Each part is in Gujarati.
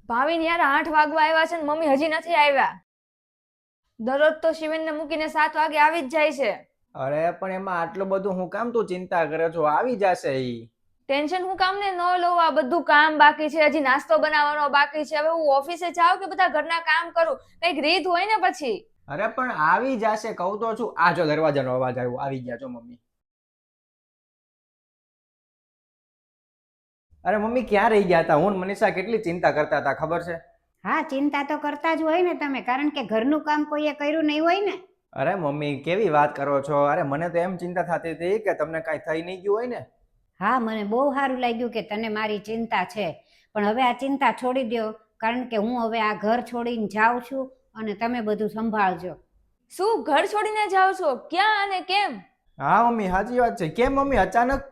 ભાવિન યાર 8 વાગવા આવ્યા છે ને મમ્મી હજી નથી આવ્યા. દરરોજ તો શિવેનને મૂકીને 7 વાગે આવી જ જાય છે. અરે પણ એમાં આટલું બધું હું કામ તું ચિંતા કરે છો? આવી જશે ઈ. ટેન્શન હું કામ ને ન લઉં, આ બધું કામ બાકી છે, હજી નાસ્તો બનાવવાનો બાકી છે. હવે હું ઓફિસે જાઉં કે બધા ઘરના કામ કરું? કઈક રીત હોય ને પછી. અરે પણ આવી જશે, કહું તો છું. આ જો દરવાજાનો અવાજ આવ્યો, આવી ગયા છો મમ્મી. અરે મમ્મી ક્યાં રહી ગયા હતા? હું ને મનીષા કેટલી ચિંતા કરતા હતા ખબર છે? હા, ચિંતા તો કરતા જ હોય ને તમે, કારણ કે ઘરનું કામ કોઈએ કર્યું નહીં હોય ને. અરે મમ્મી કેવી વાત કરો છો? અરે મને તો એમ ચિંતા થતી હતી કે તમને કાંઈ થઈ નહીં ગયું હોય ને. હા, મને બહુ સારું લાગ્યું કે તને મારી ચિંતા છે, પણ હવે આ ચિંતા છોડી દો, કારણ કે હું હવે આ ઘર છોડીને જાઉં છું અને તમે બધું સંભાળજો. શું ઘર છોડીને જાઓ છો? ક્યાં અને કેમ? હા મમ્મી સાચી વાત છે. કેમ મમ્મી અચાનક?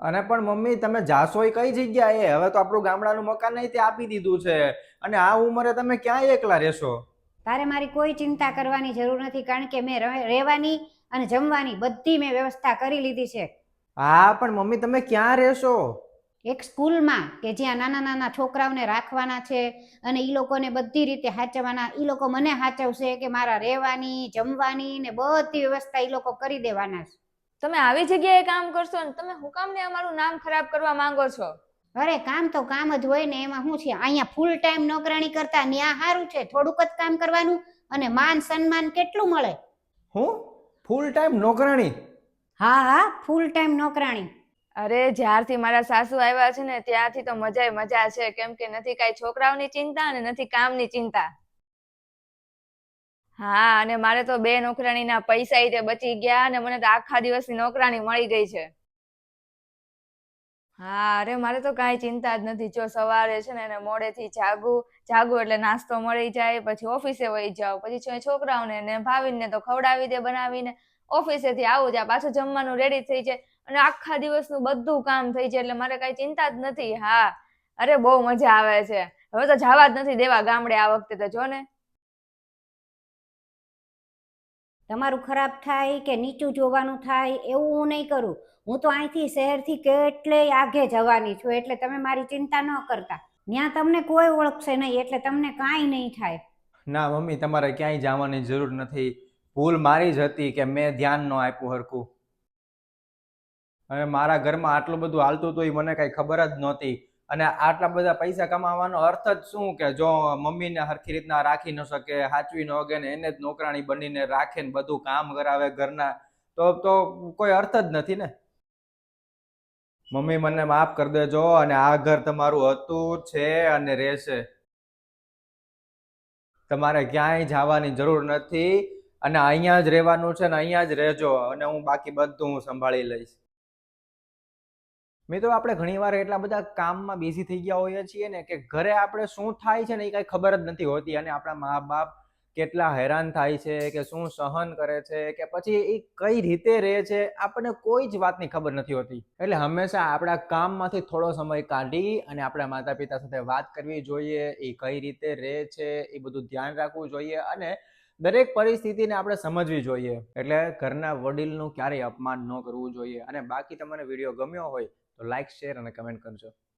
અને પણ મમ્મી તમે જાશો એ કઈ જગ્યાએ? હવે તો આપણું ગામડાનું મકાન નહીં તે આપી દીધું છે, અને આ ઉંમરે તમે ક્યાં એકલા રહેશો? તારે મારી કોઈ ચિંતા કરવાની જરૂર નથી, કારણ કે મેં રહેવાની અને જમવાની બધી મેં વ્યવસ્થા કરી લીધી છે. હા પણ મમ્મી તમે ક્યાં રહેશો? એક સ્કૂલમાં કે જ્યાં નાના નાના છોકરાઓને રાખવાના છે અને એ લોકોને બધી રીતે સાચવવાના. એ લોકો મને સાચવશે કે મારા રહેવાની, જમવાની ને બધી વ્યવસ્થા એ લોકો કરી દેવાના છે. તમે આવી જગ્યાએ કામ કરશો ને તમે હું કામ ને અમારું નામ ખરાબ કરવા માંગો છો? અરે કામ તો કામ જ હોય ને, એમાં શું છે? અહીંયા ફૂલ ટાઈમ નોકરાણી કરતા ત્યાં સારું છે, થોડુંક જ કામ કરવાનું અને માન સન્માન કેટલું મળે. હું ફૂલ ટાઈમ નોકરાણી? હા હા, ફૂલ ટાઈમ નોકરાણી. અરે જ્યારથી મારા સાસુ આવ્યા છે ને ત્યારથી તો મજા છે, કેમ કે નથી કાંઈ છોકરાઓની ચિંતા અને નથી કામની ચિંતા. હા, અને મારે તો 2 નોકરાણીના પૈસા ય તે બચી ગયા અને મને તો આખા દિવસની નોકરાણી મળી ગઈ છે. હા, અરે મારે તો કાંઈ ચિંતા જ નથી. જો સવારે છે ને એને મોડેથી જાગું એટલે નાસ્તો મળી જાય, પછી ઓફિસે વહી જાઉં, પછી છોકરાઓને ને ભાવિનને તો ખવડાવી દે બનાવીને. ઓફિસેથી આવું ત્યાં પાછું જમવાનું રેડી થઈ જાય અને આખા દિવસનું બધું કામ થઈ જાય, એટલે મારે કાંઈ ચિંતા જ નથી. હા, અરે બહુ મજા આવે છે. હવે તો જવા જ નથી દેવા ગામડે આ વખતે તો જો ને. તમારું ખરાબ થાય કે નીચું જોવાનું થાય એવું હું નહીં કરું. હું તો અહીંથી શહેરથી કેટલેય આગે જવાની છું, એટલે તમે મારી ચિંતા ન કરતા. ત્યાં તમને કોઈ ઓળખશે નહીં, એટલે તમને કાંઈ નહીં થાય. ના મમ્મી તમારે ક્યાંય જવાની જરૂર નથી. ભૂલ મારી જ હતી કે મેં ધ્યાન ન આપ્યું હરખું. અને મારા ઘરમાં આટલું બધું હાલતું હતું એ મને કઈ ખબર જ નહોતી. અને આટલા બધા પૈસા કમાવાનો અર્થ જ શું કે જો મમ્મીને હરખી રીતના રાખી ન શકે, હાચવી ન શકે ને એને જ નોકરાણી બનીને રાખે ને બધું કામ કરાવે ઘરના, તો કોઈ અર્થ જ નથી ને. મમ્મી મને માફ કરી દેજો, અને આ ઘર તમારું હતું, છે અને રહેશે. તમારે ક્યાંય જવાની જરૂર નથી, અને અહીંયા જ રહેવાનું છે ને અહીંયા જ રહેજો, અને હું બાકી બધું હું સંભાળી લઈશ. મિત્રો આપણે ઘણીવાર એટલા બધા કામમાં બિઝી થઈ ગયા હોઈએ છીએ ને કે ઘરે આપણે શું થાય છે ને એ કાંઈ ખબર જ નથી હોતી, અને આપણા મા બાપ કેટલા હેરાન થાય છે કે શું સહન કરે છે કે પછી એ કઈ રીતે રહે છે, આપણને કોઈ જ વાતની ખબર નથી હોતી. એટલે હંમેશા આપણા કામમાંથી થોડો સમય કાઢી અને આપણા માતા પિતા સાથે વાત કરવી જોઈએ. એ કઈ રીતે રહે છે એ બધું ધ્યાન રાખવું જોઈએ, અને દરેક પરિસ્થિતિને આપણે સમજવી જોઈએ. એટલે ઘરના વડીલનું ક્યારેય અપમાન ન કરવું જોઈએ. અને બાકી તમને વિડીયો ગમ્યો હોય તો લાઈક, શેર અને કમેન્ટ કરજો.